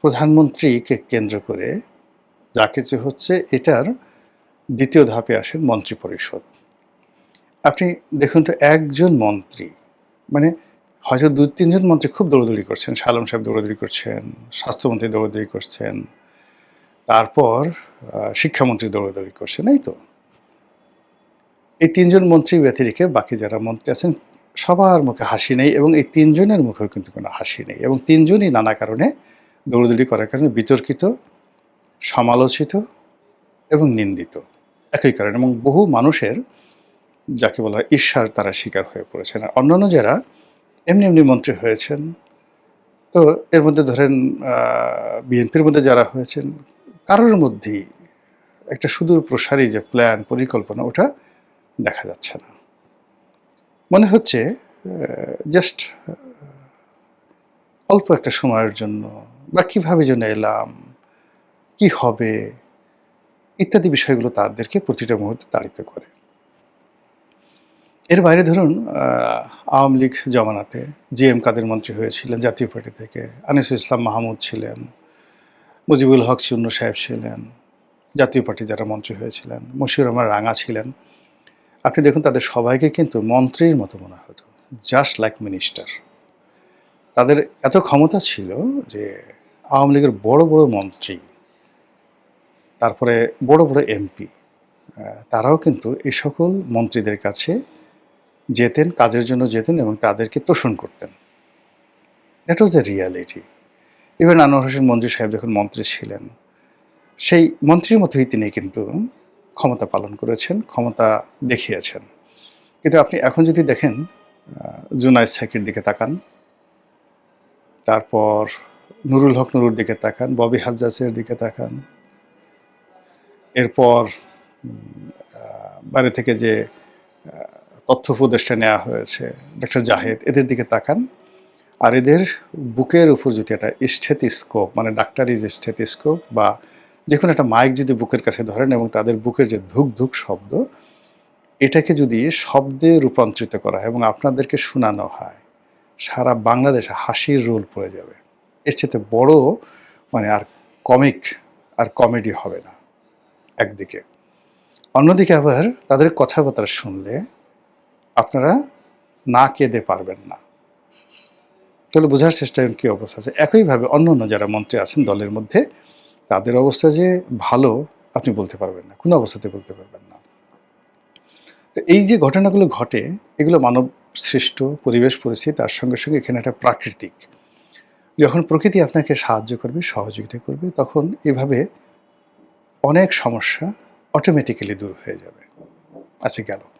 প্রধানমন্ত্রীকে কেন্দ্র করে যা কিছু হচ্ছে এটার দ্বিতীয় ধাপে আসেন মন্ত্রিপরিষদ। আপনি দেখুন তো একজন মন্ত্রী মানে হয়তো ২-৩ জন মন্ত্রী খুব দৌড়াদৌড়ি করছেন। শালম সাহেব দৌড়াদৌড়ি করছেন, স্বাস্থ্যমন্ত্রী দৌড়াদৌড়ি করছেন, তারপর শিক্ষামন্ত্রী দৌড়াদৌড়ি করছেন, এই তো? এই ৩ জন মন্ত্রী ব্যতিরেকে বাকি যারা মন্ত্রী আছেন সবার মুখে হাসি নেই এবং এই ৩ জনের মুখেও কিন্তু কোনো হাসি নেই এবং ৩ জনই নানা কারণে দৌড়াদৌড়ি করার কারণে বিতর্কিত, সমালোচিত এবং নিন্দিত একই কারণে এবং বহু মানুষের যাকে বলা হয় ঈর্ষার তারা শিকার হয়ে পড়েছেন। আর অন্যান্য যারা এমনি মন্ত্রী হয়েছেন, তো এর মধ্যে ধরেন বিএনপির মধ্যে যারা হয়েছেন কারোর মধ্যেই একটা সুদূর প্রসারী যে প্ল্যান পরিকল্পনা ওটা দেখা যাচ্ছে না। মনে হচ্ছে জাস্ট অল্প একটা সময়ের জন্য বা কীভাবে যেন এলাম, কি হবে ইত্যাদি বিষয়গুলো তাদেরকে প্রতিটা মুহূর্তে তাড়িত করে। এর বাইরে ধরুন আওয়ামী লীগ জমানাতে জি.এম. কাদের মন্ত্রী হয়েছিলেন জাতীয় পার্টি থেকে, আনিসুল ইসলাম মাহমুদ ছিলেন, মুজিবুল হক চুন্নু সাহেব ছিলেন, জাতীয় পার্টি যারা মন্ত্রী হয়েছিলেন, মশিউর রহমান রাঙা ছিলেন। আপনি দেখুন তাদের সবাইকে কিন্তু মন্ত্রীর মতো মনে হতো, জাস্ট লাইক মিনিস্টার। তাদের এত ক্ষমতা ছিল যে আওয়ামী লীগের বড় মন্ত্রী, তারপরে বড় এমপি, তারাও কিন্তু এই সকল মন্ত্রীদের কাছে যেতেন, কাজের জন্য যেতেন এবং তাদেরকে তোষণ করতেন। That was the reality. Even Anwar Hossain Manju সাহেব যখন মন্ত্রী ছিলেন, সেই মন্ত্রীর মতোই তিনি কিন্তু ক্ষমতা পালন করেছেন, ক্ষমতা দেখিয়েছেন। কিন্তু আপনি এখন যদি দেখেন জুনায়েদ সাকির দিকে তাকান, তারপর নুরুল হক নুরুর দিকে তাকান, ববি হাজ্জাজের দিকে তাকান, এরপর বাইরে থেকে যে তথ্য উপদেষ্টা নেওয়া হয়েছে ডক্টর জাহেদ, এদের দিকে তাকান আর এদের বুকের উপর যদি একটা স্টেথিস্কোপ মানে ডাক্তারি যে স্টেথিস্কোপ বা যে কোনো একটা মাইক যদি বুকের কাছে ধরেন এবং তাদের বুকের যে ধুক শব্দ এটাকে যদি শব্দে রূপান্তরিত করা হয় এবং আপনাদেরকে শোনানো হয়, সারা বাংলাদেশে হাসির রোল পড়ে যাবে। এর চেয়ে বড় মানে আর কমিক আর কমেডি হবে না একদিকে। অন্যদিকে আবার তাদের কথাবার্তা শুনলে আপনারা না কেঁদে পারবেন না। তাহলে বোঝার চেষ্টা কী অবস্থা আছে। একইভাবে অন্য যারা মন্ত্রী আছেন দলের মধ্যে তাদের অবস্থা যে ভালো আপনি বলতে পারবেন না, কোনো অবস্থাতে বলতে পারবেন না। তো এই যে ঘটনাগুলো ঘটে এগুলো মানব সৃষ্ট পরিবেশ পরিস্থিতি, তার সঙ্গে এখানে একটা প্রাকৃতিক। যখন প্রকৃতি আপনাকে সাহায্য করবে, সহযোগিতা করবে, তখন এভাবে অনেক সমস্যা অটোমেটিক্যালি দূর হয়ে যাবে। আচ্ছা, গেল।